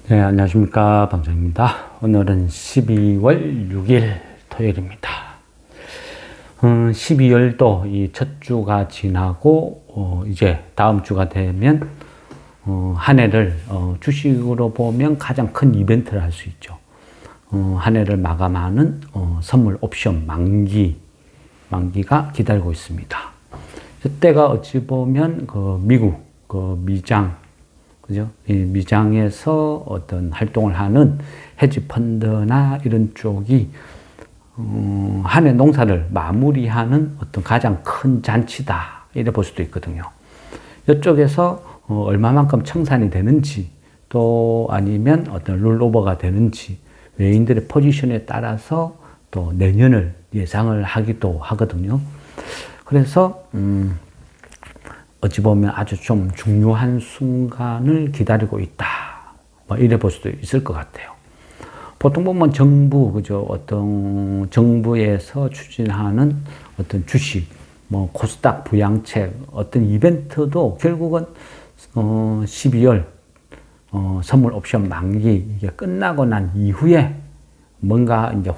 네, 안녕하십니까. 방장입니다. 오늘은 12월 6일 토요일입니다. 12월도 이 첫 주가 지나고, 이제 다음 주가 되면, 한 해를, 주식으로 보면 가장 큰 이벤트를 할 수 있죠. 한 해를 마감하는, 선물 옵션 만기가 기다리고 있습니다. 이때가 어찌 보면, 미국, 미장, 그죠? 이 미장에서 어떤 활동을 하는 헤지 펀드나 이런 쪽이 한 해 농사를 마무리하는 어떤 가장 큰 잔치다 이래 볼 수도 있거든요. 이쪽에서 얼마만큼 청산이 되는지 또 아니면 어떤 롤오버가 되는지 외인들의 포지션에 따라서 또 내년을 예상을 하기도 하거든요. 그래서 어찌 보면 아주 좀 중요한 순간을 기다리고 있다. 뭐 이래 볼 수도 있을 것 같아요. 보통 보면 정부, 그죠? 어떤 정부에서 추진하는 어떤 주식, 뭐 코스닥 부양책, 어떤 이벤트도 결국은 12월 선물 옵션 만기 이게 끝나고 난 이후에 뭔가 이제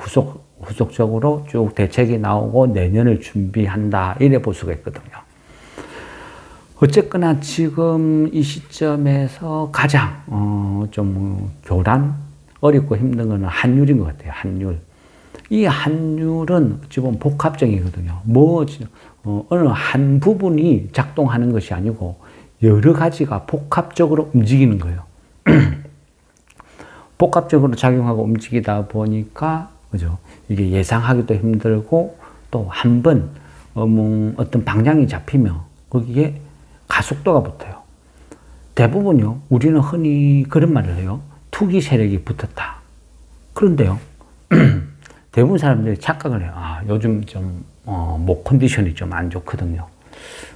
후속적으로 쭉 대책이 나오고 내년을 준비한다. 이래 볼 수가 있거든요. 어쨌거나 지금 이 시점에서 가장 좀 어렵고 힘든 거는 환율인 것 같아요. 환율. 이 환율은 어찌 보면 복합적이거든요. 어느 한 부분이 작동하는 것이 아니고 여러 가지가 복합적으로 움직이는 거예요. 복합적으로 작용하고 움직이다 보니까 그죠? 이게 예상하기도 힘들고 또 한 번 어떤 방향이 잡히면 거기에 가속도가 붙어요. 대부분요, 우리는 흔히 그런 말을 해요. 투기 세력이 붙었다. 그런데요, 대부분 사람들이 착각을 해요. 아, 요즘 좀, 목 컨디션이 좀 안 좋거든요.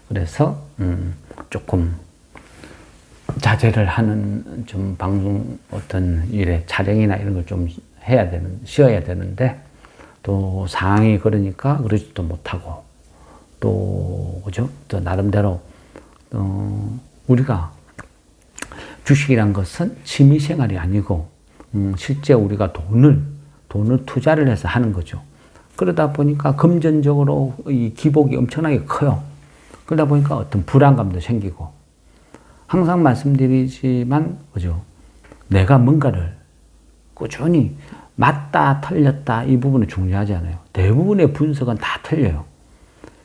그래서, 조금 자제를 하는 좀 방송 어떤 일에 촬영이나 이런 걸 좀 쉬어야 되는데, 또 상황이 그러니까 그러지도 못하고, 또, 그죠? 또 나름대로 우리가 주식이란 것은 취미생활이 아니고, 실제 우리가 돈을 투자를 해서 하는 거죠. 그러다 보니까 금전적으로 이 기복이 엄청나게 커요. 그러다 보니까 어떤 불안감도 생기고, 항상 말씀드리지만, 그죠? 내가 뭔가를 꾸준히 맞다, 틀렸다, 이 부분이 중요하지 않아요. 대부분의 분석은 다 틀려요.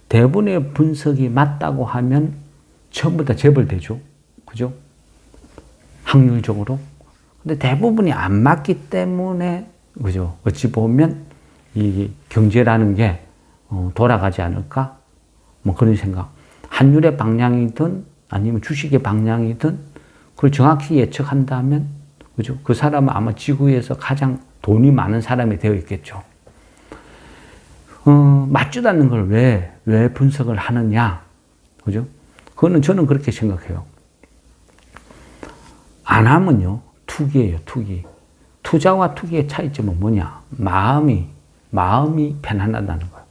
대부분의 분석이 맞다고 하면 전부 다 재벌되죠. 그죠? 확률적으로. 근데 대부분이 안 맞기 때문에, 그죠? 어찌 보면 이 경제라는 게 돌아가지 않을까? 뭐 그런 생각. 환율의 방향이든 아니면 주식의 방향이든 그걸 정확히 예측한다면, 그죠? 그 사람은 아마 지구에서 가장 돈이 많은 사람이 되어 있겠죠. 맞지도 않는 걸 왜 분석을 하느냐? 그죠? 그거는 저는 그렇게 생각해요. 안 하면요, 투기예요, 투기. 투자와 투기의 차이점은 뭐냐? 마음이 편안하다는 거예요.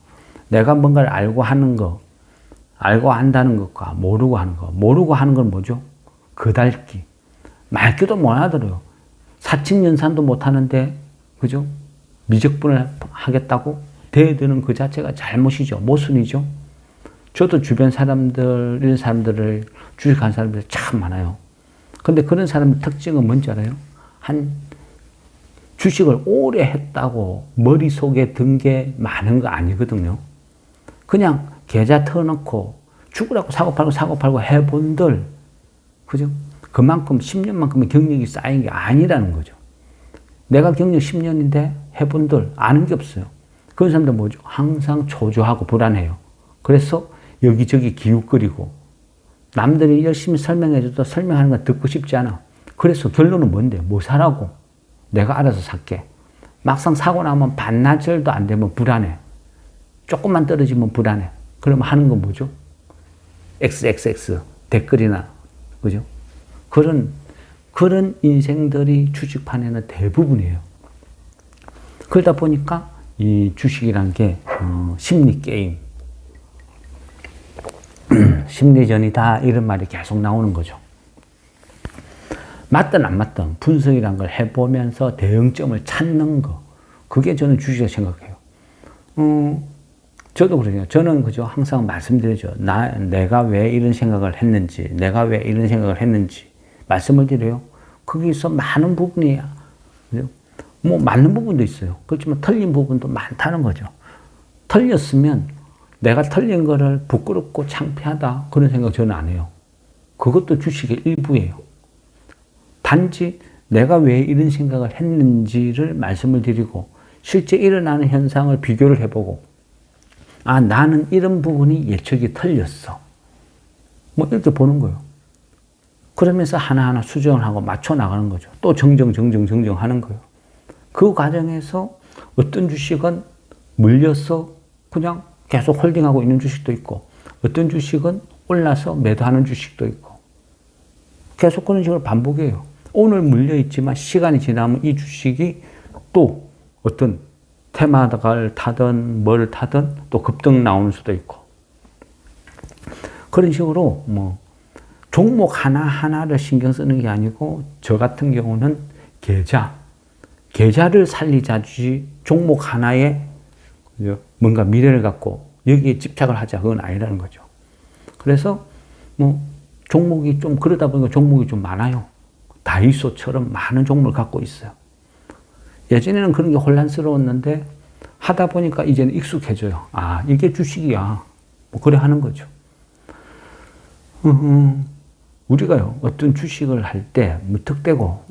내가 뭔가를 알고 한다는 것과 모르고 하는 거. 모르고 하는 건 뭐죠? 거달기. 말귀도 못 알아들어요. 사칙연산도 못 하는데, 그죠? 미적분을 하겠다고 대드는 그 자체가 잘못이죠. 모순이죠. 저도 주변 이런 사람들을 주식하는 사람들이 참 많아요. 근데 그런 사람의 특징은 뭔지 알아요? 주식을 오래 했다고 머릿속에 든 게 많은 거 아니거든요. 그냥 계좌 터놓고 죽으라고 사고 팔고 해본들, 그죠? 그만큼 10년만큼의 경력이 쌓인 게 아니라는 거죠. 내가 경력 10년인데 해본들 아는 게 없어요. 그런 사람들 뭐죠? 항상 초조하고 불안해요. 그래서 여기저기 기웃거리고 남들이 열심히 설명해줘도 설명하는 거 듣고 싶지 않아. 그래서 결론은 뭔데? 뭐 사라고? 내가 알아서 살게. 막상 사고 나면 반나절도 안 되면 불안해. 조금만 떨어지면 불안해. 그러면 하는 건 뭐죠? XXX 댓글이나, 그죠? 그런 인생들이 주식판에는 대부분이에요. 그러다 보니까 이 주식이란 게 심리 게임, 심리전이다 이런 말이 계속 나오는 거죠. 맞든 안 맞든 분석이란 걸 해보면서 대응점을 찾는 거. 그게 저는 주식이라고 생각해요. 저도 그래요. 저는 그죠. 항상 말씀드리죠. 내가 왜 이런 생각을 했는지, 내가 왜 이런 생각을 했는지 말씀을 드려요. 거기서 많은 부분이, 뭐 맞는 부분도 있어요. 그렇지만 틀린 부분도 많다는 거죠. 틀렸으면 내가 틀린 거를 부끄럽고 창피하다. 그런 생각 저는 안 해요. 그것도 주식의 일부예요. 단지 내가 왜 이런 생각을 했는지를 말씀을 드리고 실제 일어나는 현상을 비교를 해보고 아, 나는 이런 부분이 예측이 틀렸어. 뭐 이렇게 보는 거예요. 그러면서 하나하나 수정을 하고 맞춰 나가는 거죠. 또 정정하는 거예요. 그 과정에서 어떤 주식은 물려서 그냥 계속 홀딩하고 있는 주식도 있고 어떤 주식은 올라서 매도하는 주식도 있고 계속 그런 식으로 반복해요. 오늘 물려있지만 시간이 지나면 이 주식이 또 어떤 테마를 타든 뭘 타든 또 급등 나오는 수도 있고 그런 식으로 뭐 종목 하나하나를 신경 쓰는 게 아니고 저 같은 경우는 계좌를 살리자지 종목 하나에 뭔가 미래를 갖고 여기에 집착을 하자 그건 아니라는 거죠. 그래서 뭐 종목이 좀 그러다 보니까 종목이 좀 많아요. 다이소처럼 많은 종목을 갖고 있어요. 예전에는 그런 게 혼란스러웠는데 하다 보니까 이제는 익숙해져요. 아, 이게 주식이야. 뭐 그래 하는 거죠. 우리가요, 어떤 주식을 할 때 무턱대고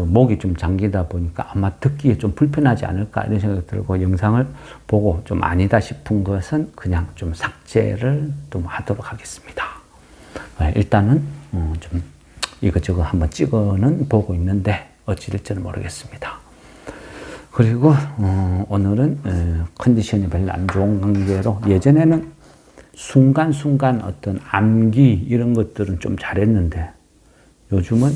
목이 좀 잠기다 보니까 아마 듣기에 좀 불편하지 않을까 이런 생각이 들고 영상을 보고 좀 아니다 싶은 것은 그냥 좀 삭제를 좀 하도록 하겠습니다. 일단은 좀 이것저것 한번 찍어는 보고 있는데 어찌 될지는 모르겠습니다. 그리고 오늘은 컨디션이 별로 안 좋은 관계로 예전에는 순간순간 어떤 암기 이런 것들은 좀 잘했는데 요즘은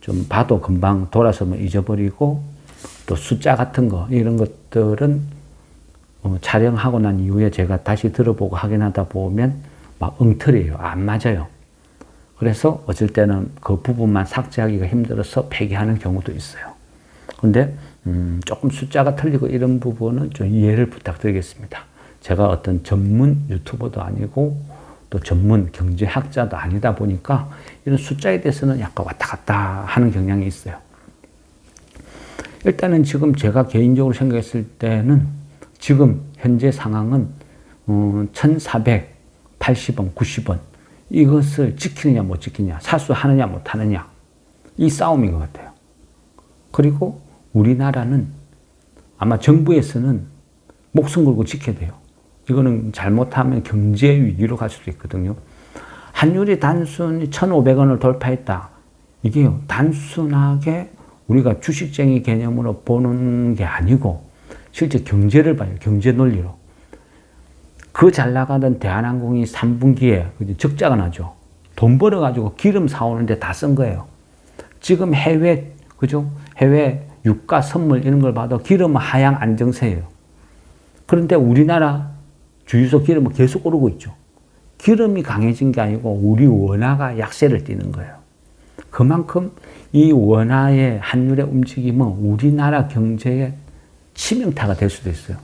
좀 봐도 금방 돌아서면 잊어버리고 또 숫자 같은 거 이런 것들은 촬영하고 난 이후에 제가 다시 들어보고 확인하다 보면 막 엉터리예요. 안 맞아요. 그래서 어쩔 때는 그 부분만 삭제하기가 힘들어서 폐기하는 경우도 있어요. 근데 조금 숫자가 틀리고 이런 부분은 좀 이해를 부탁드리겠습니다. 제가 어떤 전문 유튜버도 아니고 또 전문 경제학자도 아니다 보니까 이런 숫자에 대해서는 약간 왔다 갔다 하는 경향이 있어요. 일단은 지금 제가 개인적으로 생각했을 때는 지금 현재 상황은 1480원, 90원 이것을 지키느냐 못 지키느냐, 사수하느냐 못 하느냐 이 싸움인 것 같아요. 그리고 우리나라는 아마 정부에서는 목숨 걸고 지켜야 돼요. 이거는 잘못하면 경제 위기로 갈 수도 있거든요. 환율이 단순히 1,500원을 돌파했다. 이게요, 단순하게 우리가 주식쟁이 개념으로 보는 게 아니고 실제 경제를 봐요. 경제 논리로. 그 잘 나가던 대한항공이 3분기에 적자가 나죠. 돈 벌어가지고 기름 사오는데 다 쓴 거예요. 지금 해외, 그죠? 해외 유가 선물 이런 걸 봐도 기름은 하향 안정세예요. 그런데 우리나라 주유소 기름은 계속 오르고 있죠. 기름이 강해진 게 아니고 우리 원화가 약세를 띠는 거예요. 그만큼 이 원화의 환율의 움직임은 우리나라 경제에 치명타가 될 수도 있어요.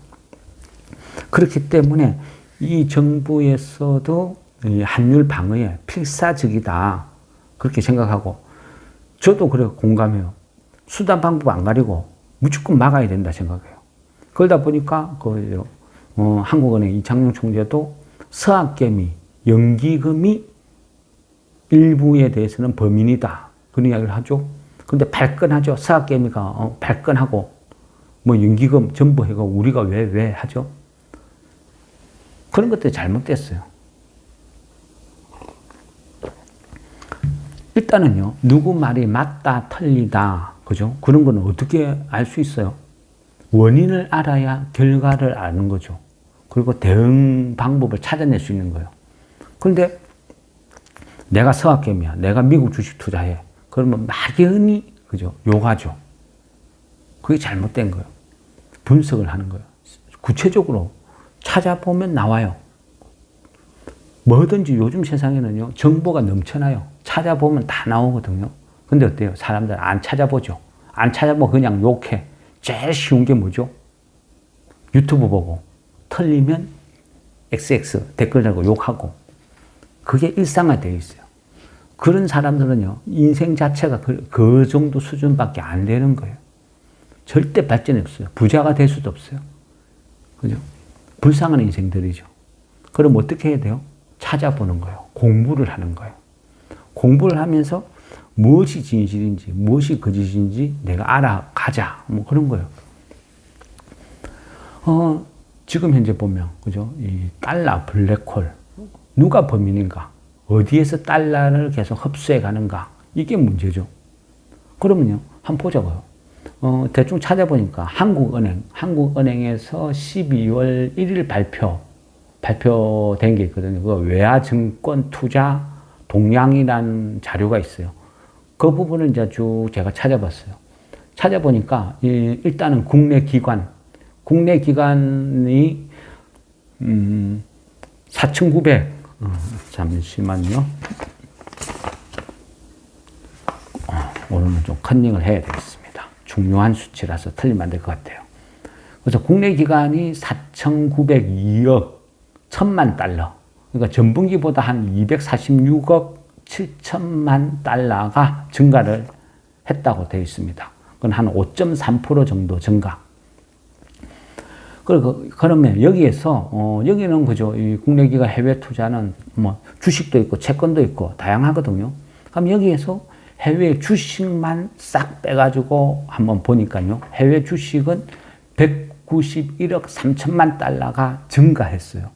그렇기 때문에 이 정부에서도 이 환율 방어에 필사적이다. 그렇게 생각하고 저도 그래 공감해요. 수단 방법 안 가리고 무조건 막아야 된다 생각해요. 그러다 보니까 한국은행 이창용 총재도 서학개미, 연기금이 일부에 대해서는 범인이다. 그런 이야기를 하죠. 근데 발끈하죠. 서학개미가 발끈하고 뭐 연기금 전부 해가 우리가 왜 하죠? 그런 것들이 잘못됐어요. 일단은요, 누구 말이 맞다, 틀리다, 그죠? 그런 거는 어떻게 알 수 있어요? 원인을 알아야 결과를 아는 거죠. 그리고 대응 방법을 찾아낼 수 있는 거예요. 그런데 내가 서학개미야. 내가 미국 주식 투자해. 그러면 막연히, 그죠? 욕하죠. 그게 잘못된 거예요. 분석을 하는 거예요. 구체적으로 찾아보면 나와요. 뭐든지 요즘 세상에는요, 정보가 넘쳐나요. 찾아보면 다 나오거든요. 근데 어때요? 사람들 안 찾아보죠. 안 찾아보고 그냥 욕해. 제일 쉬운 게 뭐죠? 유튜브 보고 틀리면 XX 댓글 달고 욕하고, 그게 일상화되어 있어요. 그런 사람들은요, 인생 자체가 그 정도 수준밖에 안 되는 거예요. 절대 발전이 없어요. 부자가 될 수도 없어요. 그죠? 불쌍한 인생들이죠. 그럼 어떻게 해야 돼요? 찾아보는 거예요. 공부를 하는 거예요. 공부를 하면서 무엇이 진실인지, 무엇이 거짓인지 내가 알아가자. 뭐 그런 거예요. 지금 현재 보면, 그죠? 이 달러, 블랙홀. 누가 범인인가? 어디에서 달러를 계속 흡수해 가는가? 이게 문제죠. 그러면요, 한번 보자고요. 대충 찾아보니까 한국은행에서 12월 1일 발표된 게 있거든요. 그 외화증권 투자 동향이라는 자료가 있어요. 그 부분을 이제 쭉 제가 찾아봤어요. 찾아보니까, 일단은 국내 기관이, 4,900, 잠시만요. 오늘은 좀 컨닝을 해야 되겠습니다. 중요한 수치라서 틀리면 안 될 것 같아요. 그래서 국내 기관이 4,902억 1,000만 달러. 그러니까 전분기보다 한 246억 7천만 달러가 증가를 했다고 되어 있습니다. 그건 한 5.3% 정도 증가. 그러면 여기에서, 여기는 그죠. 이 국내 기관 해외 투자는 뭐 주식도 있고 채권도 있고 다양하거든요. 그럼 여기에서 해외 주식만 싹 빼가지고 한번 보니까요. 해외 주식은 191억 3천만 달러가 증가했어요.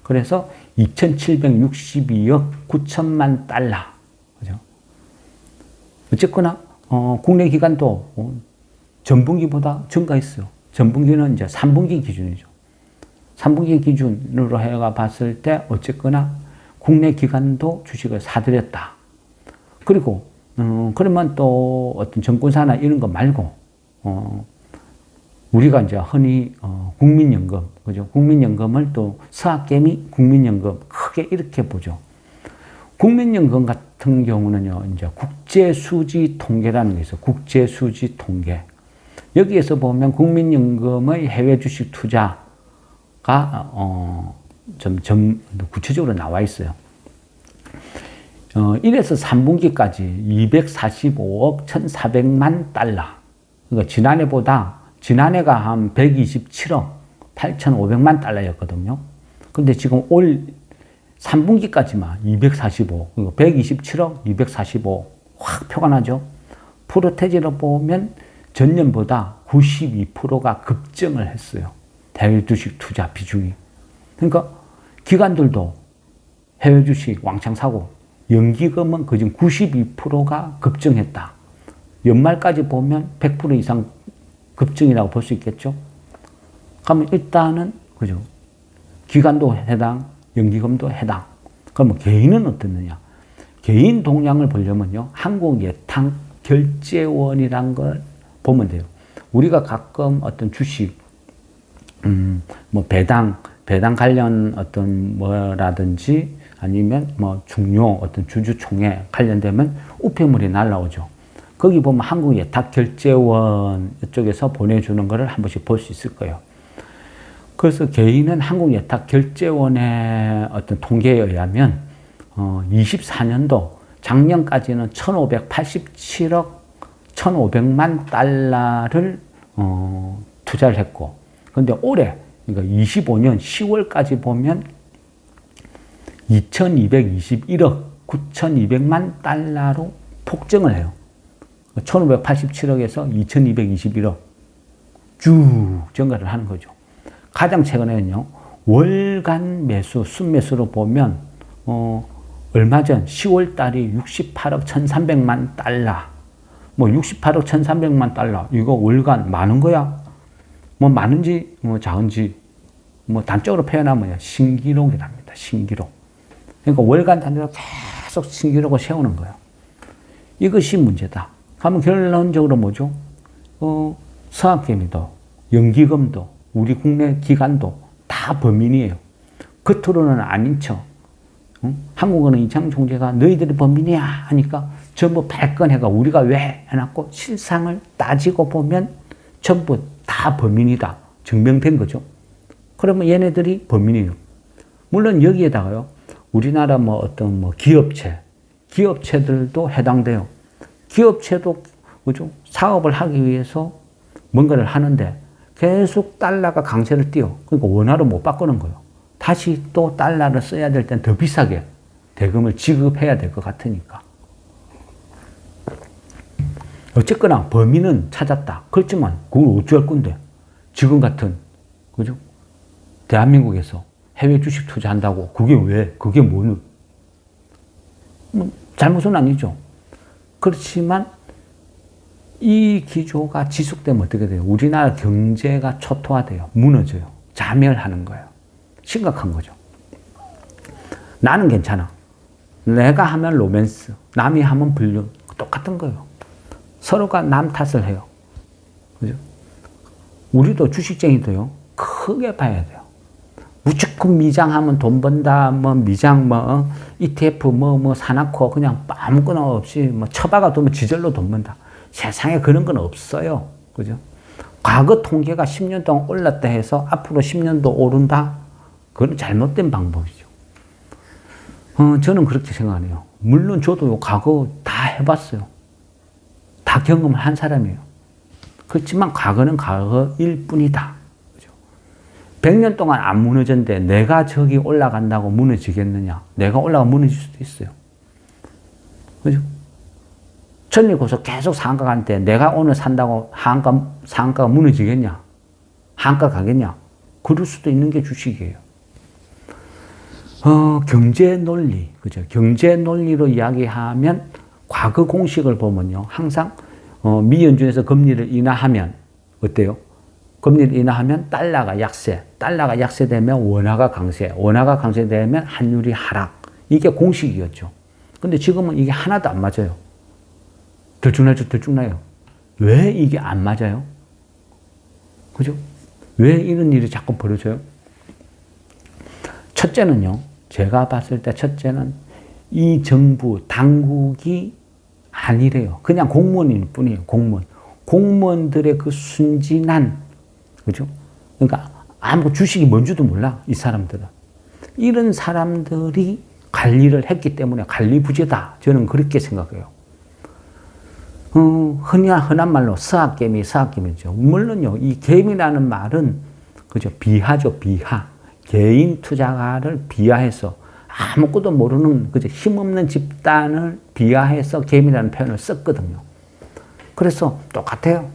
그래서 2,762억 9천만 달러. 그죠? 어쨌거나, 국내 기관도 전분기보다 증가했어요. 전분기는 이제 3분기 기준이죠. 3분기 기준으로 해가 봤을 때 어쨌거나 국내 기관도 주식을 사들였다. 그리고 그러면 또 어떤 정권사나 이런 거 말고 우리가 이제 흔히 국민연금, 그죠? 국민연금을 또 서학개미 국민연금 크게 이렇게 보죠. 국민연금 같은 경우는요, 이제 국제수지 통계라는 게 있어요. 국제수지 통계. 여기에서 보면 국민연금의 해외 주식 투자가 좀 구체적으로 나와 있어요. 1에서 3분기까지 245억 1,400만 달러. 그러니까 지난해가 한 127억 8,500만 달러였거든요. 근데 지금 올 3분기까지만 245, 127억 245, 확 표가 나죠. 프로테지로 보면 전년보다 92%가 급증을 했어요. 해외 주식 투자 비중이. 그러니까 기관들도 해외 주식 왕창 사고, 연기금은 그중 92%가 급증했다. 연말까지 보면 100% 이상 급증이라고 볼 수 있겠죠. 그러면 일단은, 그죠. 기관도 해당, 연기금도 해당. 그러면 개인은 어떻느냐. 개인 동향을 보려면요, 한국예탁결제원이란 걸 보면 돼요. 우리가 가끔 어떤 주식, 뭐 배당 관련 어떤 뭐라든지 아니면 뭐 중요 어떤 주주총회 관련되면 우편물이 날라오죠. 거기 보면 한국예탁결제원 이쪽에서 보내주는 거를 한 번씩 볼 수 있을 거예요. 그래서 개인은 한국예탁결제원의 어떤 통계에 의하면 24년도 작년까지는 1,587억 1,500만 달러를 투자를 했고, 근데 올해 그러니까 25년 10월까지 보면 2,221억 9,200만 달러로 폭증을 해요. 1,587억에서 2,221억 쭉 증가를 하는 거죠. 가장 최근에는요, 월간 매수, 순매수로 보면 얼마 전 10월 달이 68억 1,300만 달러. 뭐 68억 1,300만 달러. 이거 월간 많은 거야? 뭐 많은지 뭐 작은지 뭐 단적으로 표현하면 신기록이랍니다. 신기록. 그러니까 월간 단위로 계속 신기록을 세우는 거예요. 이것이 문제다. 그러면 결론적으로 뭐죠? 서학개미도, 연기금도, 우리 국내 기관도 다 범인이에요. 겉으로는 아닌 척, 한국은행 이창용 총재가 너희들이 범인이야 하니까 전부 발끈해가 우리가 왜 해놨고 실상을 따지고 보면 전부 다 범인이다. 증명된 거죠. 그러면 얘네들이 범인이에요. 물론 여기에다가요. 우리나라 뭐 어떤 뭐 기업체들도 해당돼요. 기업체도 그죠? 사업을 하기 위해서 뭔가를 하는데 계속 달러가 강세를 띄어. 그러니까 원화로 못 바꾸는 거예요. 다시 또 달러를 써야 될 땐 더 비싸게 대금을 지급해야 될 것 같으니까. 어쨌거나 범인은 찾았다. 그렇지만 그걸 어찌할 건데. 지금 같은 그죠? 대한민국에서 해외 주식 투자한다고 그게 왜? 그게 뭐는? 뭐 잘못은 아니죠. 그렇지만 이 기조가 지속되면 어떻게 돼요? 우리나라 경제가 초토화돼요. 무너져요. 자멸하는 거예요. 심각한 거죠. 나는 괜찮아. 내가 하면 로맨스, 남이 하면 불륜. 똑같은 거예요. 서로가 남 탓을 해요. 그죠? 우리도 주식쟁이도요. 크게 봐야 돼요. 무조건 미장하면 돈 번다, 뭐 미장, 뭐 ETF, 뭐 사놓고 그냥 아무거나 없이 뭐 처박아 두면 지절로 돈 번다. 세상에 그런 건 없어요. 그죠? 과거 통계가 10년 동안 올랐다 해서 앞으로 10년도 오른다? 그건 잘못된 방법이죠. 저는 그렇게 생각해요. 물론 저도 과거 다 해봤어요. 다 경험을 한 사람이에요. 그렇지만 과거는 과거일 뿐이다. 그죠? 100년 동안 안 무너졌는데 내가 저기 올라간다고 무너지겠느냐? 내가 올라가 무너질 수도 있어요. 그죠? 천리고서 계속 상가 가는데 내가 오늘 산다고 상가가 무너지겠냐? 한가 가겠냐? 그럴 수도 있는 게 주식이에요. 경제 논리, 그죠? 경제 논리로 이야기하면 과거 공식을 보면요. 항상 미연준에서 금리를 인하하면 어때요? 금리를 인하하면 달러가 약세, 달러가 약세되면 원화가 강세, 원화가 강세되면 환율이 하락. 이게 공식이었죠. 근데 지금은 이게 하나도 안 맞아요. 들쭉나요. 왜 이게 안 맞아요? 그죠? 왜 이런 일이 자꾸 벌어져요? 첫째는요, 제가 봤을 때 첫째는 이 정부, 당국이 아니래요. 그냥 공무원일 뿐이에요, 공무원. 공무원들의 그 순진한, 그죠? 그러니까 아무 주식이 뭔지도 몰라, 이 사람들은. 이런 사람들이 관리를 했기 때문에 관리 부재다. 저는 그렇게 생각해요. 흔한 말로 서학개미죠. 물론요, 이 개미라는 말은, 그죠? 비하죠, 비하. 개인 투자가를 비하해서 아무것도 모르는, 그죠? 힘없는 집단을 비하해서 개미라는 표현을 썼거든요. 그래서 똑같아요.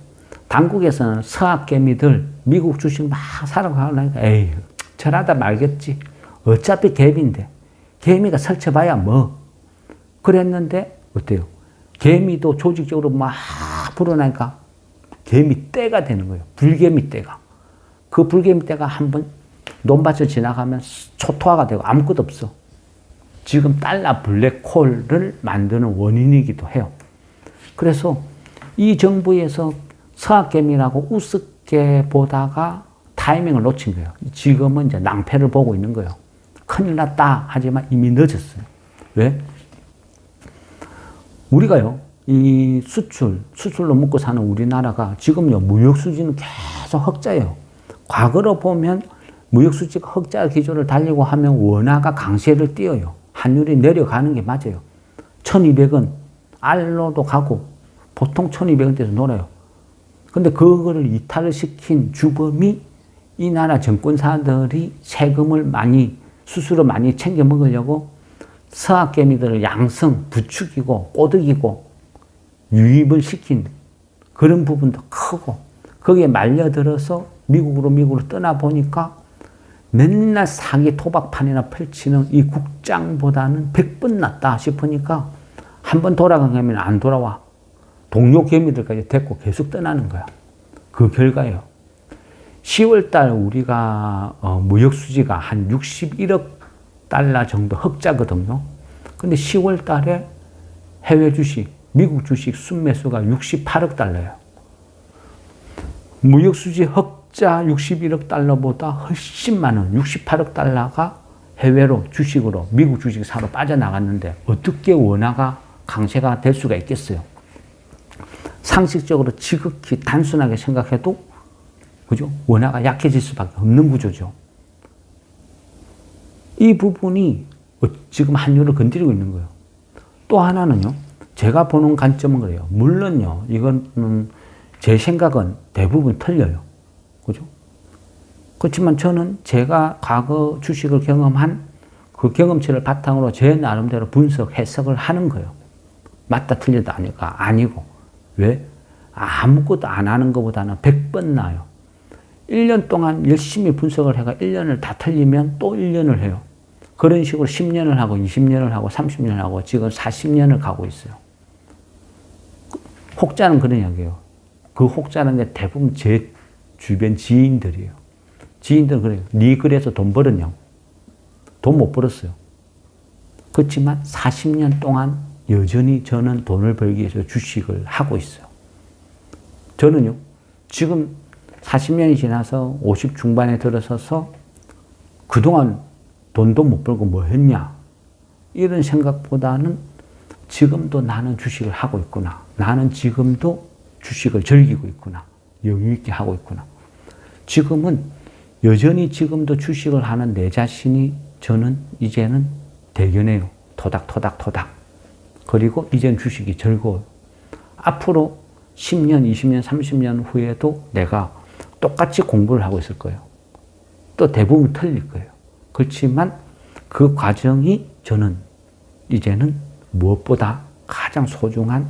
당국에서는 서학개미들, 미국 주식 막 사라고 하려니까, 에이, 저러다 말겠지. 어차피 개미인데. 개미가 설쳐봐야 뭐. 그랬는데, 어때요? 개미도 조직적으로 막 불어나니까 개미 떼가 되는 거예요. 불개미 떼가. 그 불개미 떼가 한번 논밭을 지나가면 초토화가 되고 아무것도 없어. 지금 달러 블랙홀을 만드는 원인이기도 해요. 그래서 이 정부에서 서학개미라고 우습게 보다가 타이밍을 놓친 거예요. 지금은 이제 낭패를 보고 있는 거예요. 큰일 났다 하지만 이미 늦었어요. 왜? 우리가요, 이 수출로 먹고 사는 우리나라가 지금요, 무역 수지는 계속 흑자예요. 과거로 보면 무역 수지가 흑자 기조를 달리고 하면 원화가 강세를 띄어요. 환율이 내려가는 게 맞아요. 1200원, 알로도 가고, 보통 1200원대에서 놀아요. 근데 그거를 이탈을 시킨 주범이 이 나라 정권사들이 세금을 많이, 수수료 많이 챙겨 먹으려고 서학개미들을 양성, 부추기고, 꼬드기고, 유입을 시킨 그런 부분도 크고, 거기에 말려들어서 미국으로 떠나보니까 맨날 사기 토박판이나 펼치는 이 국장보다는 100번 낫다 싶으니까 한번 돌아가면 안 돌아와. 동료 개미들까지 데리고 계속 떠나는 거야. 그 결과예요. 10월달 우리가 무역 수지가 한 61억 달러 정도 흑자거든요. 근데 10월 달에 해외 주식, 미국 주식 순매수가 68억 달러예요. 무역 수지 흑자 61억 달러보다 훨씬 많은 68억 달러가 해외로 주식으로 미국 주식 사러 빠져나갔는데 어떻게 원화가 강세가 될 수가 있겠어요? 상식적으로 지극히 단순하게 생각해도 그죠? 원화가 약해질 수밖에 없는 구조죠. 이 부분이 지금 환율을 건드리고 있는 거예요. 또 하나는요. 제가 보는 관점은 그래요. 물론요. 이건 제 생각은 대부분 틀려요. 그죠? 그렇지만 저는 제가 과거 주식을 경험한 그 경험치를 바탕으로 제 나름대로 분석, 해석을 하는 거예요. 맞다 틀리다 아니고. 왜? 아무것도 안 하는 것보다는 100번 나아요. 1년 동안 열심히 분석을 해가 1년을 다 틀리면 또 1년을 해요. 그런 식으로 10년을 하고 20년을 하고 30년을 하고 지금 40년을 가고 있어요. 혹자는 그런 이야기예요. 그 혹자는 대부분 제 주변 지인들이에요. 지인들은 그래요. 네 그래서 돈 벌었냐? 돈 못 벌었어요. 그렇지만 40년 동안 여전히 저는 돈을 벌기 위해서 주식을 하고 있어요. 저는요. 지금 40년이 지나서 50 중반에 들어서서 그동안 돈도 못 벌고 뭐 했냐? 이런 생각보다는 지금도 나는 주식을 하고 있구나. 나는 지금도 주식을 즐기고 있구나. 여유 있게 하고 있구나. 지금은 여전히 지금도 주식을 하는 내 자신이 저는 이제는 대견해요. 토닥토닥토닥. 그리고 이제는 주식이 즐거워요. 앞으로 10년, 20년, 30년 후에도 내가 똑같이 공부를 하고 있을 거예요. 또 대부분 틀릴 거예요. 그렇지만 그 과정이 저는 이제는 무엇보다 가장 소중한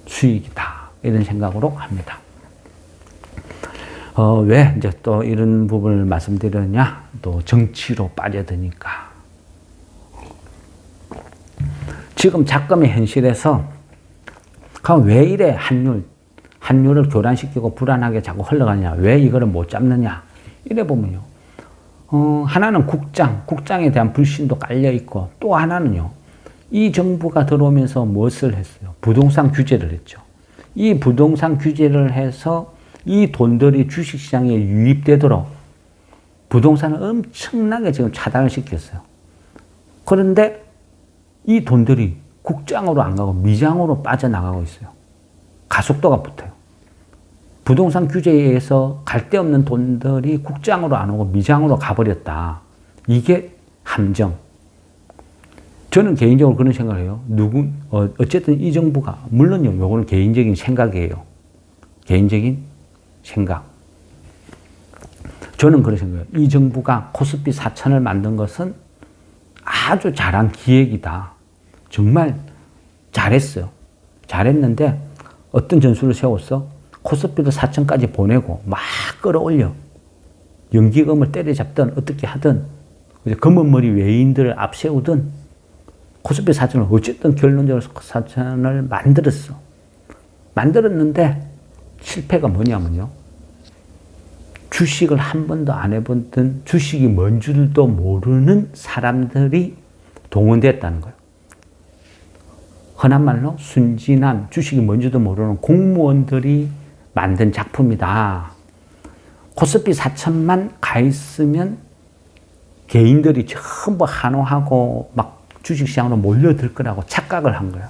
수익이다. 이런 생각으로 합니다. 왜 이제 또 이런 부분을 말씀드렸냐? 또 정치로 빠져드니까. 지금 작금의 현실에서 그럼 왜 이래 환율을 교란시키고 불안하게 자꾸 흘러가냐? 왜 이거를 못 잡느냐? 이래 보면요. 하나는 국장에 대한 불신도 깔려있고, 또 하나는요, 이 정부가 들어오면서 무엇을 했어요? 부동산 규제를 했죠. 이 부동산 규제를 해서 이 돈들이 주식시장에 유입되도록 부동산을 엄청나게 지금 차단을 시켰어요. 그런데 이 돈들이 국장으로 안 가고 미장으로 빠져나가고 있어요. 가속도가 붙어요. 부동산 규제에 의해서 갈 데 없는 돈들이 국장으로 안 오고 미장으로 가버렸다. 이게 함정. 저는 개인적으로 그런 생각을 해요. 어쨌든 이 정부가, 물론요, 요거는 개인적인 생각이에요. 개인적인 생각. 저는 그런 생각이에요. 이 정부가 코스피 4천을 만든 것은 아주 잘한 기획이다. 정말 잘했어요. 잘했는데 어떤 전술을 세웠어? 코스피도 4천까지 보내고 막 끌어올려. 연기금을 때려잡든 어떻게 하든 검은 머리 외인들을 앞세우든 코스피 4천을 어쨌든 결론적으로 4천을 만들었어. 만들었는데 실패가 뭐냐면요. 주식을 한 번도 안 해본 주식이 뭔 줄도 모르는 사람들이 동원됐다는 거예요. 흔한 말로 순진한 주식이 뭔지도 모르는 공무원들이 만든 작품이다. 코스피 4천만 가 있으면 개인들이 전부 환호하고 막 주식시장으로 몰려들 거라고 착각을 한 거예요.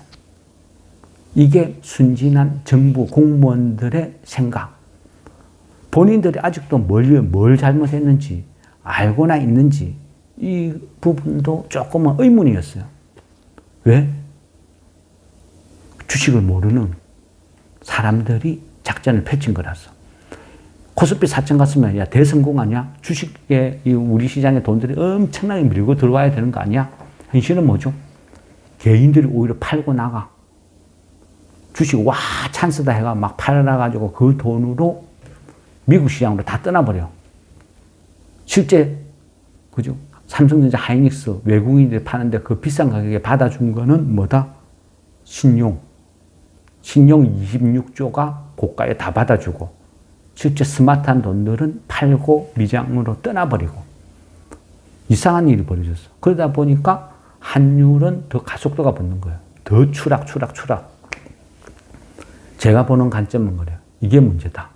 이게 순진한 정부 공무원들의 생각. 본인들이 아직도 뭘 잘못했는지 알고나 있는지 이 부분도 조금은 의문이었어요. 왜? 주식을 모르는 사람들이 작전을 펼친 거라서. 코스피 4천 갔으면 야 대성공 아니야? 주식에 우리 시장에 돈들이 엄청나게 밀고 들어와야 되는 거 아니야? 현실은 뭐죠? 개인들이 오히려 팔고 나가. 주식 와 찬스다 해가 막 팔아가지고 그 돈으로 미국 시장으로 다 떠나버려. 실제 그죠? 삼성전자, 하이닉스 외국인들이 파는데 그 비싼 가격에 받아준 거는 뭐다? 신용 26조가 고가에 다 받아주고 실제 스마트한 돈들은 팔고 미장으로 떠나버리고 이상한 일이 벌어졌어. 그러다 보니까 환율은 더 가속도가 붙는 거예요. 더 추락. 제가 보는 관점은 그래요. 이게 문제다.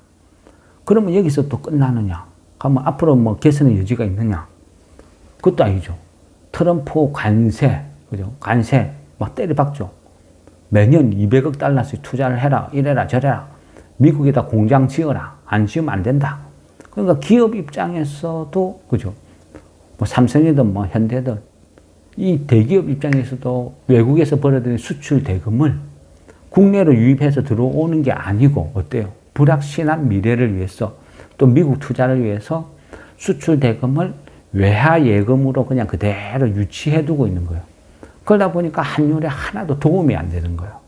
그러면 여기서 또 끝나느냐? 그러면 앞으로 뭐 개선의 여지가 있느냐? 그것도 아니죠. 트럼프 관세, 그죠? 관세 막 때려박죠. 매년 200억 달러씩 투자를 해라, 이래라, 저래라. 미국에다 공장 지어라. 안 지으면 안 된다. 그러니까 기업 입장에서도, 그죠? 뭐 삼성이든 뭐 현대든 이 대기업 입장에서도 외국에서 벌어들인 수출 대금을 국내로 유입해서 들어오는 게 아니고 어때요? 불확실한 미래를 위해서 또 미국 투자를 위해서 수출 대금을 외화 예금으로 그냥 그대로 유치해 두고 있는 거예요. 그러다 보니까 환율에 하나도 도움이 안 되는 거예요.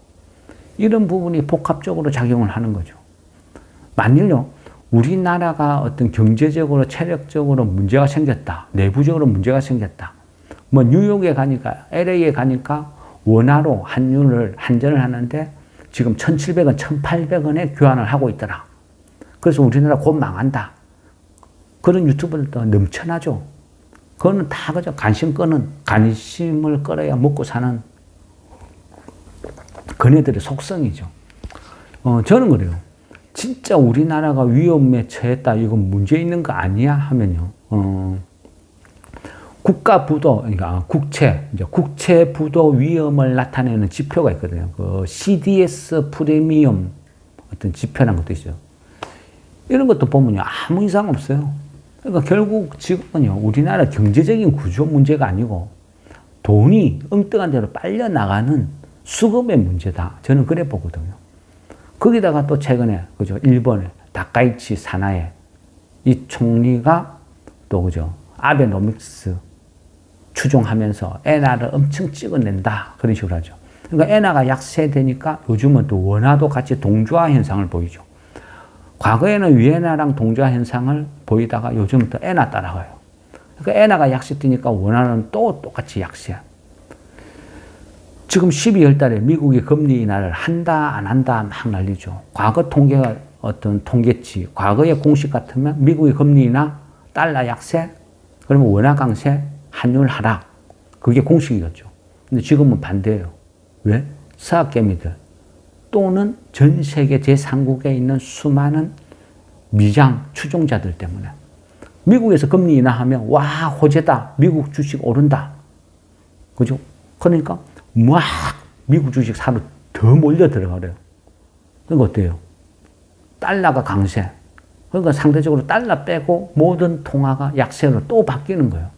이런 부분이 복합적으로 작용을 하는 거죠. 만일요, 우리나라가 어떤 경제적으로, 체력적으로 문제가 생겼다. 내부적으로 문제가 생겼다. 뭐 뉴욕에 가니까, LA에 가니까 원화로 환전을 하는데 지금 1,700원, 1,800원에 교환을 하고 있더라. 그래서 우리나라 곧 망한다. 그런 유튜브들도 넘쳐나죠. 그거는 다 그저 관심을 끌어야 먹고 사는 그네들의 속성이죠. 저는 그래요. 진짜 우리나라가 위험에 처했다, 이건 문제 있는 거 아니야? 하면요. 국가 부도, 그러니까 국채 부도 위험을 나타내는 지표가 있거든요. 그 CDS 프리미엄 어떤 지표라는 것도 있어요. 이런 것도 보면요, 아무 이상 없어요. 그러니까 결국 지금은요, 우리나라 경제적인 구조 문제가 아니고 돈이 엉뚱한 데로 빨려 나가는 수급의 문제다. 저는 그래 보거든요. 거기다가 또 최근에, 그죠, 일본의 다카이치 사나에 이 총리가 또, 그죠, 아베노믹스 추종하면서 엔화를 엄청 찍어낸다. 그런 식으로 하죠. 그러니까 엔화가 약세되니까 요즘은 또 원화도 같이 동조화 현상을 보이죠. 과거에는 위엔화랑 동조화 현상을 보이다가 요즘은 또 엔화 따라가요. 그러니까 엔화가 약세되니까 원화는 또 똑같이 약세. 지금 12월 달에 미국이 금리 인하를 한다, 안 한다 막 난리죠. 과거 통계가 어떤 통계치, 과거의 공식 같으면 미국이 금리 인하, 달러 약세, 그러면 원화 강세, 환율 하락. 그게 공식이었죠. 근데 지금은 반대예요. 왜? 서학개미들 또는 전 세계 제3국에 있는 수많은 미장 추종자들 때문에. 미국에서 금리 인하하면 와, 호재다. 미국 주식 오른다. 그죠? 그러니까 막 미국 주식 사러 더 몰려 들어가래요. 그러니까 어때요? 달러가 강세. 그러니까 상대적으로 달러 빼고 모든 통화가 약세로 또 바뀌는 거예요.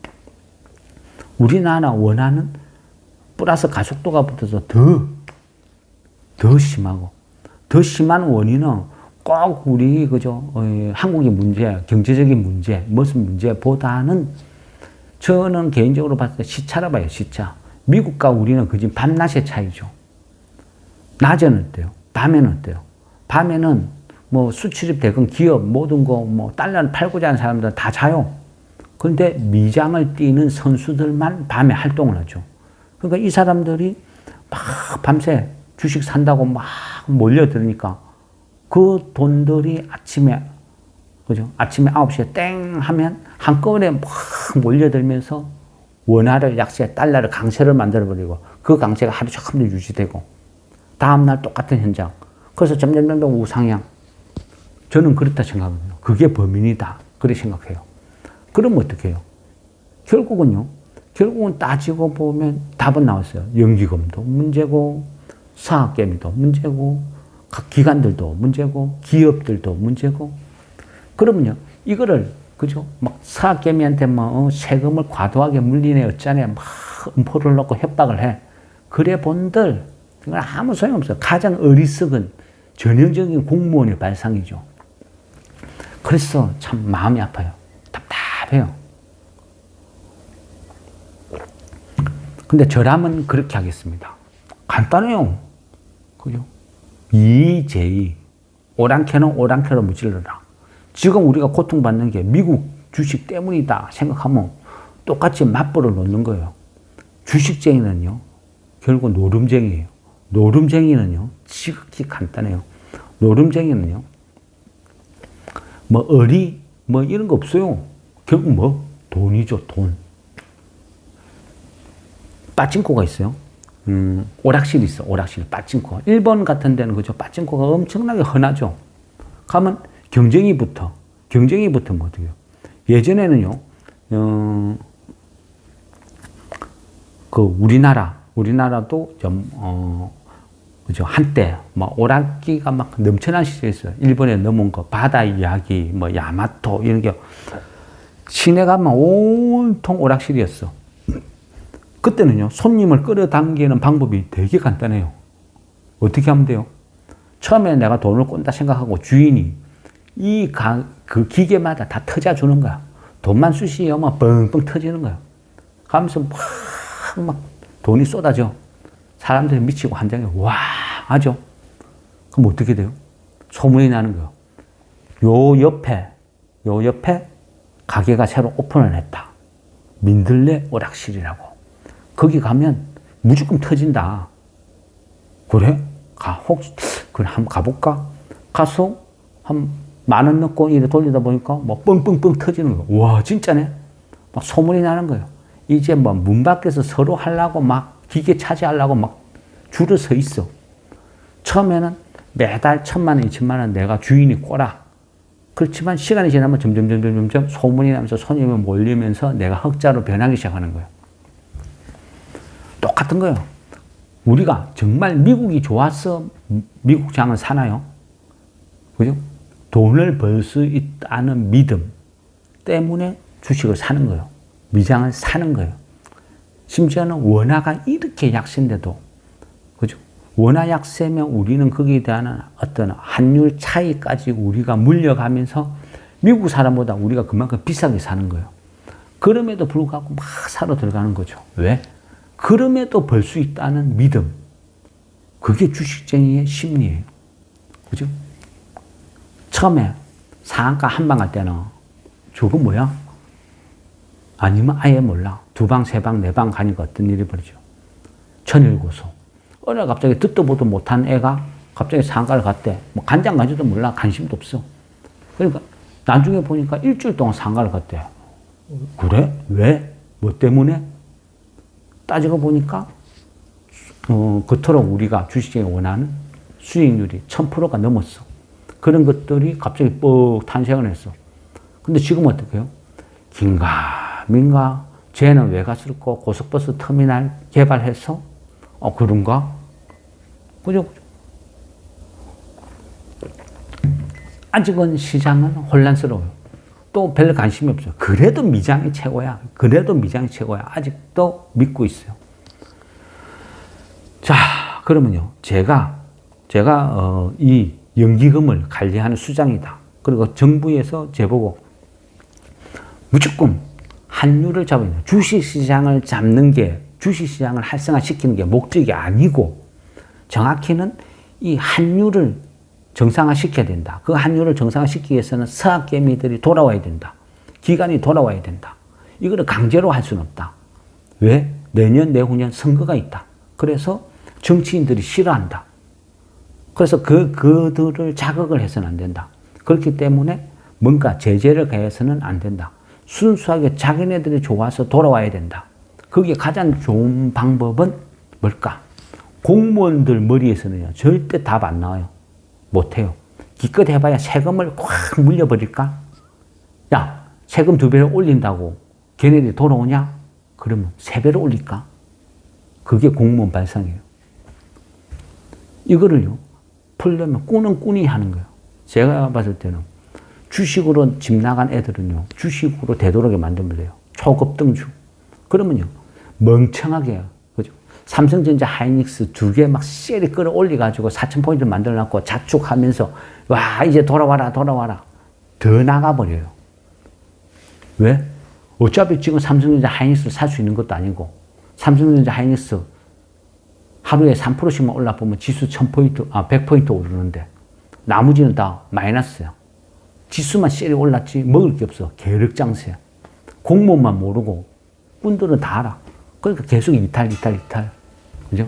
우리나라 원화는 플러스 가속도가 붙어서 더 심하고, 더 심한 원인은 꼭 우리, 그죠, 한국의 문제, 경제적인 문제, 무슨 문제보다는 저는 개인적으로 봤을 때 시차라 봐요, 시차. 미국과 우리는 그지 밤낮의 차이죠. 낮에는 어때요? 밤에는 어때요? 밤에는 뭐 수출입 대금 기업 모든 거 뭐 달러를 팔고자 하는 사람들은 다 자요. 그런데 미장을 띄는 선수들만 밤에 활동을 하죠. 그러니까 이 사람들이 막 밤새 주식 산다고 막 몰려들으니까 그 돈들이 아침에, 그죠? 아침에 9시에 땡 하면 한꺼번에 막 몰려들면서 원화를 약세, 달러를 강세를 만들어버리고 그 강세가 하루 조금 더 유지되고 다음날 똑같은 현장. 그래서 점점 우상향. 저는 그렇다 생각합니다. 그게 범인이다. 그렇게 생각해요. 그럼 어떻게 해요? 결국은 따지고 보면 답은 나왔어요. 연기금도 문제고, 서학개미도 문제고, 각 기관들도 문제고, 기업들도 문제고. 그러면요, 이거를, 그죠? 막 서학개미한테 세금을 과도하게 물리네, 어쩌네, 막 음포를 넣고 협박을 해. 그래 본들, 이건 아무 소용없어요. 가장 어리석은 전형적인 공무원의 발상이죠. 그래서 참 마음이 아파요. 답답해요. 근데 저라면 그렇게 하겠습니다. 간단해요. 그죠? 이재희. 오랑캐는 오랑캐로 무찔러라. 지금 우리가 고통받는 게 미국 주식 때문이다 생각하면 똑같이 맞불을 놓는 거예요. 주식쟁이는요, 결국 노름쟁이에요. 노름쟁이는요, 지극히 간단해요. 노름쟁이는요, 뭐 이런 거 없어요. 결국 돈이죠, 돈. 빠찡코가 있어요. 오락실이 있어, 오락실, 빠찡코. 일본 같은 데는, 그죠, 빠찡코가 엄청나게 흔하죠. 가면 경쟁이 붙으면 어떻게 해요? 예전에는요, 그 우리나라도 좀, 그죠. 한때, 뭐, 오락기가 막 넘쳐난 시절이 있어요. 일본에 넘어온 거, 바다 이야기, 뭐, 야마토, 이런 게, 시내 가면 온통 오락실이었어. 그때는요, 손님을 끌어당기는 방법이 되게 간단해요. 어떻게 하면 돼요? 처음에 내가 돈을 꼰다 생각하고 주인이 그 기계마다 다 터져주는 거야. 돈만 쑤시면 막 뻥뻥 터지는 거야. 가면서 막 돈이 쏟아져. 사람들이 미치고 환장해. 와, 하죠. 그럼 어떻게 돼요? 소문이 나는 거예요. 요 옆에 가게가 새로 오픈을 했다. 민들레 오락실이라고. 거기 가면 무조건 터진다. 그래? 혹시, 그래, 한번 가볼까? 가서 한 10,000원 넣고 이래 돌리다 보니까 뭐 뻥뻥뻥 터지는 거예요. 와, 진짜네? 막 소문이 나는 거예요. 이제 뭐 문 밖에서 서로 하려고 막 기계 차지하려고 막 줄을 서 있어. 처음에는 매달 1,000만 원, 2,000만 원 내가 주인이 꼬라. 그렇지만 시간이 지나면 점점 소문이 나면서 손님이 몰리면서 내가 흑자로 변하기 시작하는 거예요. 똑같은 거예요. 우리가 정말 미국이 좋아서 미국 장을 사나요? 그죠? 돈을 벌 수 있다는 믿음 때문에 주식을 사는 거예요. 미장을 사는 거예요. 심지어는 원화가 이렇게 약세인데도, 그죠? 원화 약세면 우리는 거기에 대한 어떤 환율 차이까지 우리가 물려가면서 미국 사람보다 우리가 그만큼 비싸게 사는 거예요. 그럼에도 불구하고 막 사러 들어가는 거죠. 왜? 그럼에도 벌 수 있다는 믿음. 그게 주식쟁이의 심리예요. 그죠? 처음에 상한가 한 방 갈 때는 저거 뭐야? 아니면 아예 몰라. 2방, 3방, 4방 가니까 어떤 일이 벌어져. 천일고소. 어느 날 갑자기 듣도 보도 못한 애가 갑자기 상한가를 갔대. 뭐 간장 간지도 몰라. 관심도 없어. 그러니까 나중에 보니까 일주일 동안 상한가를 갔대. 그래? 왜? 뭐 때문에? 따지고 보니까 그토록 우리가 주식에 원하는 수익률이 1000%가 넘었어. 그런 것들이 갑자기 뻑 탄생을 했어. 근데 지금 어떻게 해요? 긴가민가 쟤는 왜 갔을까? 고속버스 터미널 개발해서 그런가? 그죠? 아직은 시장은 혼란스러워요. 또 별 관심이 없어요. 그래도 미장이 최고야. 아직도 믿고 있어요. 자, 그러면요. 제가 이 연기금을 관리하는 수장이다. 그리고 정부에서 제보고 무조건 환율을 잡아야 돼요. 주식시장을 잡는 게, 주식시장을 활성화시키는 게 목적이 아니고, 정확히는 이 환율을 정상화시켜야 된다. 그 환율을 정상화시키기 위해서는 서학개미들이 돌아와야 된다. 기관이 돌아와야 된다. 이거를 강제로 할 수는 없다. 왜? 내년, 내후년 선거가 있다. 그래서 정치인들이 싫어한다. 그래서 그들을 자극을 해서는 안 된다. 그렇기 때문에 뭔가 제재를 가해서는 안 된다. 순수하게 자기네들이 좋아서 돌아와야 된다. 그게 가장 좋은 방법은 뭘까? 공무원들 머리에서는요, 절대 답 안 나와요. 못해요. 기껏 해봐야 세금을 확 물려버릴까? 야, 세금 2배를 올린다고 걔네들이 돌아오냐? 그러면 3배를 올릴까? 그게 공무원 발상이에요. 이거를요, 풀려면 꾸는 꾼이 하는 거예요. 제가 봤을 때는 주식으로 집 나간 애들은요, 주식으로 되도록에 만들면 돼요. 초급등주. 그러면요, 멍청하게, 그죠? 삼성전자 하이닉스 2개 막 셀이 끌어올려가지고 4,000포인트 만들어놨고 자축하면서, 와, 이제 돌아와라. 더 나가버려요. 왜? 어차피 지금 삼성전자 하이닉스를 살 수 있는 것도 아니고, 삼성전자 하이닉스 하루에 3%씩만 올라보면 지수 100포인트 오르는데, 나머지는 다 마이너스야. 지수만 셀이 올랐지 먹을 게 없어. 계륵장세야. 공무원만 모르고 꾼들은 다 알아. 그러니까 계속 이탈. 그죠?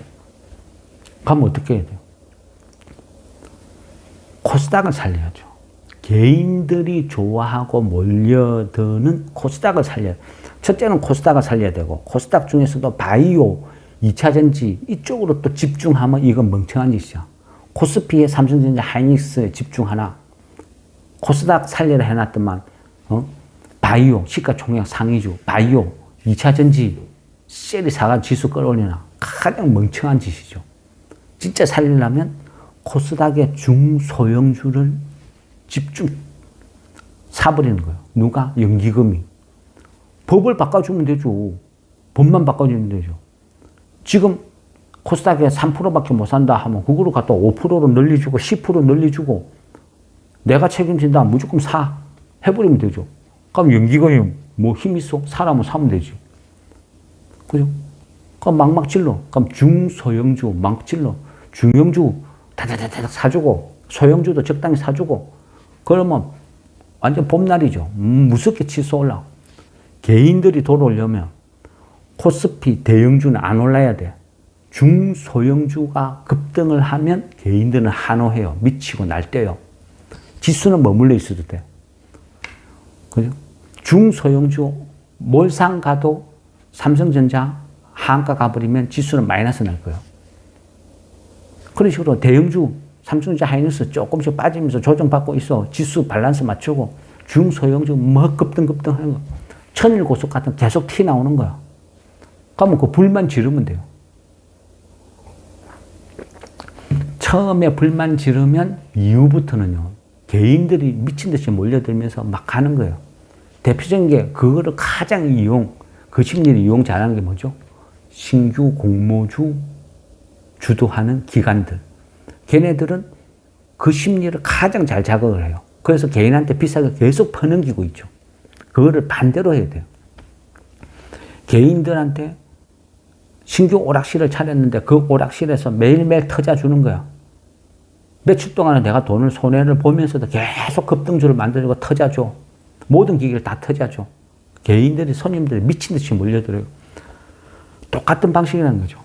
그러면 어떻게 해야 돼요? 코스닥을 살려야죠. 개인들이 좋아하고 몰려드는 코스닥을 살려야 돼요. 첫째는 코스닥을 살려야 되고, 코스닥 중에서도 바이오, 2차전지 이쪽으로 또 집중하면 이건 멍청한 짓이야. 코스피에 삼성전자 하이닉스에 집중하나, 코스닥 살려라 해놨더만, 바이오, 시가총액 상위주, 바이오, 2차전지 셀이 사가 지수 끌어올리나. 가장 멍청한 짓이죠. 진짜 살리려면 코스닥의 중소형주를 집중 사버리는 거예요. 누가? 연기금이. 법을 바꿔주면 되죠. 법만 바꿔주면 되죠. 지금 코스닥에 3%밖에 못 산다 하면 그거를 갖다 5%로 늘려주고 10% 늘려주고 내가 책임진다 무조건 사 해버리면 되죠. 그럼 연기금이 뭐 힘 있어? 사람은 사면 되지. 그죠? 그럼 막막 질러. 그럼 중소형주 막 질러. 중형주 다다다닥 사주고 소형주도 적당히 사주고 그러면 완전 봄날이죠. 무섭게 치솟 올라. 개인들이 돌아오려면 코스피 대형주는 안 올라야 돼. 중소형주가 급등을 하면 개인들은 환호해요. 미치고 날뛰어요. 지수는 머물러 있어도 돼. 그죠? 중소형주 몰상 가도 삼성전자 한가 가버리면 지수는 마이너스 날 거예요. 그런 식으로 대형주 삼성전자 하이닉스 조금씩 빠지면서 조정받고 있어. 지수 밸런스 맞추고 중소형주 뭐 급등하는 거. 천일고속 같은 계속 티 나오는 거야. 그러면 그 불만 지르면 돼요. 처음에 불만 지르면 이후부터는요. 개인들이 미친 듯이 몰려들면서 막 가는 거예요. 대표적인 게 그거를 가장 그 심리를 이용 잘하는 게 뭐죠? 신규 공모주 주도하는 기관들. 걔네들은 그 심리를 가장 잘 자극을 해요. 그래서 개인한테 비싸게 계속 퍼넘기고 있죠. 그거를 반대로 해야 돼요. 개인들한테 신규 오락실을 차렸는데 그 오락실에서 매일매일 터져주는 거야. 며칠 동안은 내가 돈을 손해를 보면서도 계속 급등주를 만들고 터져줘. 모든 기기를 다 터져줘. 개인들이 손님들이 미친 듯이 몰려들어요. 똑같은 방식이라는 거죠.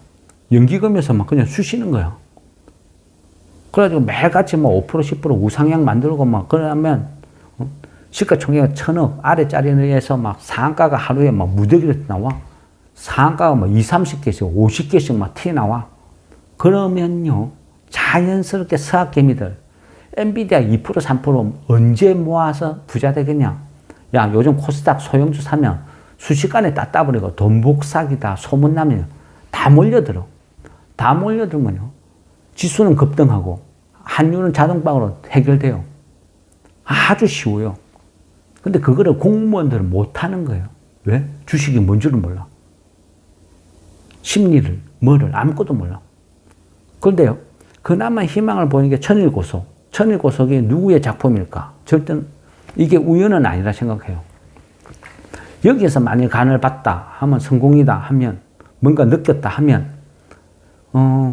연기금에서 막 그냥 쑤시는 거야. 그래가지고 매일같이 뭐 5% 10% 우상향 만들고 막 그러면 시가총액 1,000억 아래짜리에서 막 상한가가 하루에 막 무더기로 나와. 상한가가 막 20, 30개씩 50개씩 막 튀어나와. 그러면요 자연스럽게 서학개미들 엔비디아 2% 3% 언제 모아서 부자 되겠냐. 야 요즘 코스닥 소형주 사면 순식간에 따버리고 돈 복사기다 소문나면 다 몰려들어. 다 몰려들면요 지수는 급등하고 환율은 자동방으로 해결돼요. 아주 쉬워요. 근데 그거를 공무원들은 못하는 거예요. 왜? 주식이 뭔 줄을 몰라. 심리를 뭐를 아무것도 몰라. 그런데요 그나마 희망을 보이는 게 천일고속. 천일고속이 누구의 작품일까? 절대 이게 우연은 아니라 생각해요. 여기에서 만일 간을 봤다 하면 성공이다 하면 뭔가 느꼈다 하면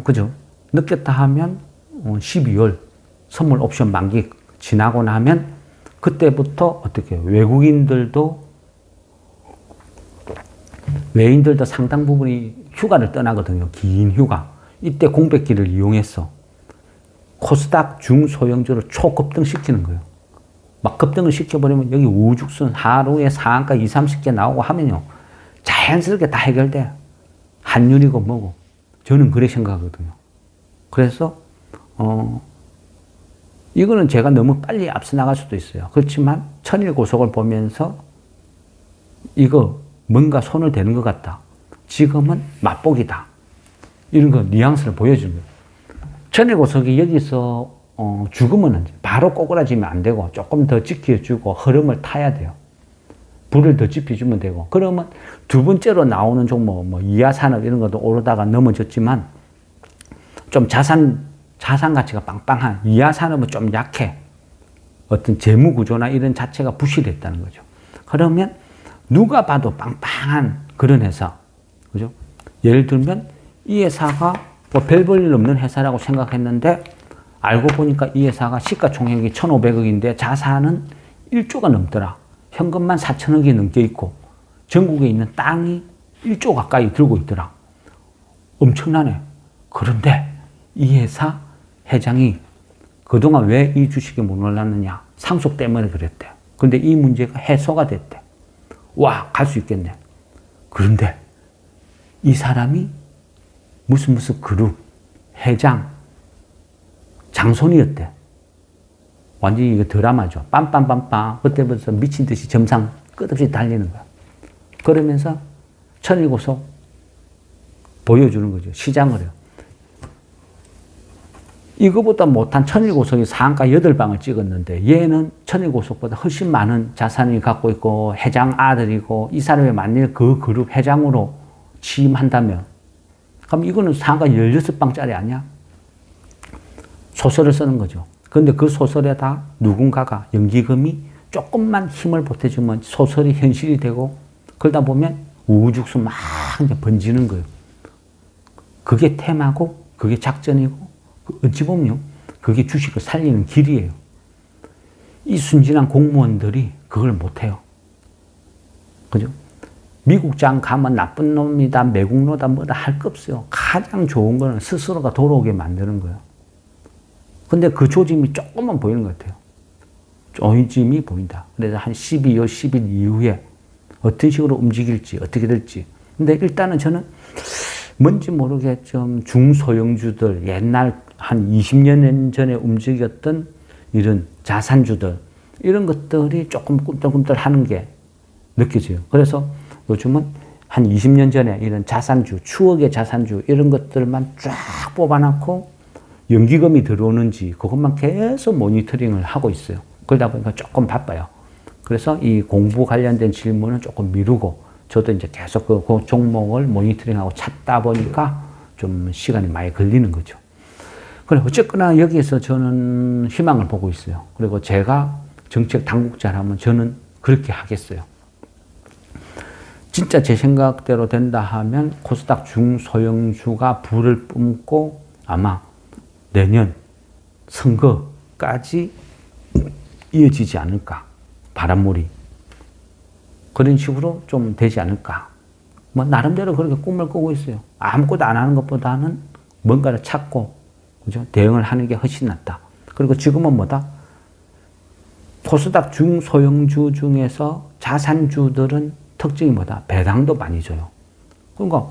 그죠? 느꼈다 하면 12월 선물 옵션 만기 지나고 나면 그때부터 어떻게 외인들도 상당 부분이 휴가를 떠나거든요. 긴 휴가. 이때 공백기를 이용해서 코스닥 중소형주를 초급등시키는 거예요. 막 급등을 시켜버리면 여기 우죽순 하루에 상한가 20, 30개 나오고 하면요. 자연스럽게 다 해결돼. 환율이고 뭐고. 저는 그렇게 생각하거든요. 그래서 이거는 제가 너무 빨리 앞서 나갈 수도 있어요. 그렇지만 천일고속을 보면서 이거 뭔가 손을 대는 것 같다. 지금은 맛보기다. 이런 거 뉘앙스를 보여주는 거예요. 천일고속이 여기서 죽으면 바로 꼬꾸라지면 안 되고 조금 더 지켜주고 흐름을 타야 돼요. 불을 더 지펴주면 되고. 그러면 두 번째로 나오는 종목 뭐 이하산업 이런 것도 오르다가 넘어졌지만 좀 자산 가치가 빵빵한 이하산업은 좀 약해. 어떤 재무 구조나 이런 자체가 부실했다는 거죠. 그러면 누가 봐도 빵빵한 그런 회사, 그죠? 예를 들면 이 회사가 뭐 별 볼 일 없는 회사라고 생각했는데 알고 보니까 이 회사가 시가총액이 1,500억인데 자산은 1조가 넘더라. 현금만 4천억이 넘게 있고 전국에 있는 땅이 1조 가까이 들고 있더라. 엄청나네. 그런데 이 회사 회장이 그동안 왜 이 주식이 못 올랐느냐. 상속 때문에 그랬대. 그런데 이 문제가 해소가 됐대. 와, 갈 수 있겠네. 그런데 이 사람이 무슨 그룹 회장 장손이었대. 완전히 이거 드라마죠. 빰빰빰빰. 그때부터 미친 듯이 점상 끝없이 달리는 거야. 그러면서 천일고속 보여주는 거죠. 시장을요. 이거보다 못한 천일고속이 상가 8방을 찍었는데 얘는 천일고속보다 훨씬 많은 자산을 갖고 있고 회장 아들이고 이 사람이 만일 그 그룹 회장으로 취임한다면 그럼 이거는 상가 16방짜리 아니야? 소설을 쓰는 거죠. 그런데 그 소설에다 누군가가 연기금이 조금만 힘을 보태주면 소설이 현실이 되고 그러다 보면 우후죽순 막 이제 번지는 거예요. 그게 테마고 그게 작전이고 어찌 보면 그게 주식을 살리는 길이에요. 이 순진한 공무원들이 그걸 못해요. 그죠? 미국장 가면 나쁜 놈이다, 매국노다, 뭐다 할 거 없어요. 가장 좋은 거는 스스로가 돌아오게 만드는 거예요. 근데 그 조짐이 조금만 보이는 것 같아요. 조짐이 보인다. 그래서 한 12월 10일 이후에 어떤 식으로 움직일지, 어떻게 될지. 근데 일단은 저는 뭔지 모르게 좀 중소형주들, 옛날 한 20년 전에 움직였던 이런 자산주들, 이런 것들이 조금 꿈틀꿈틀 하는 게 느껴져요. 그래서 요즘은 한 20년 전에 이런 자산주, 추억의 자산주, 이런 것들만 쫙 뽑아놓고 연기금이 들어오는지 그것만 계속 모니터링을 하고 있어요. 그러다 보니까 조금 바빠요. 그래서 이 공부 관련된 질문은 조금 미루고 저도 이제 계속 그 종목을 모니터링하고 찾다 보니까 좀 시간이 많이 걸리는 거죠. 그래, 어쨌거나 여기에서 저는 희망을 보고 있어요. 그리고 제가 정책 당국자라면 저는 그렇게 하겠어요. 진짜 제 생각대로 된다 하면 코스닥 중소형주가 불을 뿜고 아마 내년 선거까지 이어지지 않을까. 바람몰이. 그런 식으로 좀 되지 않을까. 뭐, 나름대로 그렇게 꿈을 꾸고 있어요. 아무것도 안 하는 것보다는 뭔가를 찾고, 그죠? 대응을 하는 게 훨씬 낫다. 그리고 지금은 뭐다? 코스닥 중소형주 중에서 자산주들은 특징이 뭐다? 배당도 많이 줘요. 그러니까,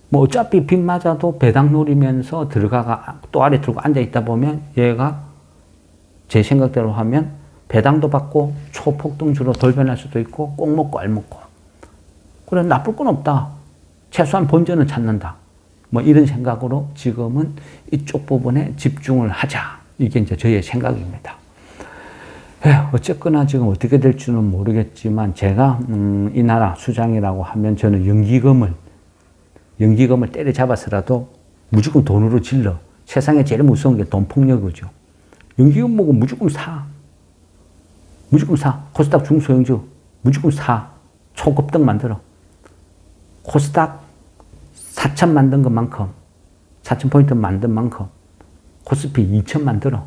뭐, 어차피 빚 맞아도 배당 노리면서 들어가가 또 아래 들고 앉아있다 보면 얘가 제 생각대로 하면 배당도 받고 초폭등주로 돌변할 수도 있고 꼭 먹고 알 먹고. 그래, 나쁠 건 없다. 최소한 본전은 찾는다. 뭐 이런 생각으로 지금은 이쪽 부분에 집중을 하자. 이게 이제 저의 생각입니다. 어쨌거나 지금 어떻게 될지는 모르겠지만 제가 이 나라 수장이라고 하면 저는 연기금을 때려잡아서라도 무조건 돈으로 질러. 세상에 제일 무서운 게 돈 폭력이죠. 연기금 보고 무조건 사. 무조건 사. 코스닥 중소형주 무조건 사. 초급등 만들어. 코스닥 4천 만든 것만큼 4,000포인트 만든 만큼 코스피 2,000 만들어.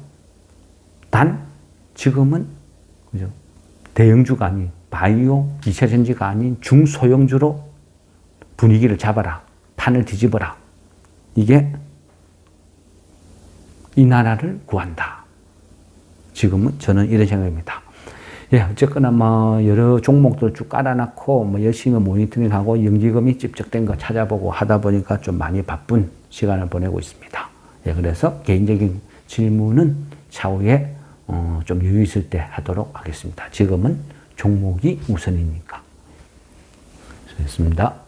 단 지금은 그죠? 대형주가 아닌 바이오, 2차전지가 아닌 중소형주로 분위기를 잡아라. 판을 뒤집어라. 이게 이 나라를 구한다. 지금은 저는 이런 생각입니다. 예, 어쨌거나 뭐 여러 종목들 쭉 깔아놨고 뭐 열심히 모니터링하고 연기금이 집적된 거 찾아보고 하다 보니까 좀 많이 바쁜 시간을 보내고 있습니다. 예, 그래서 개인적인 질문은 차후에 좀 여유 있을 때 하도록 하겠습니다. 지금은 종목이 우선이니까. 수고했습니다.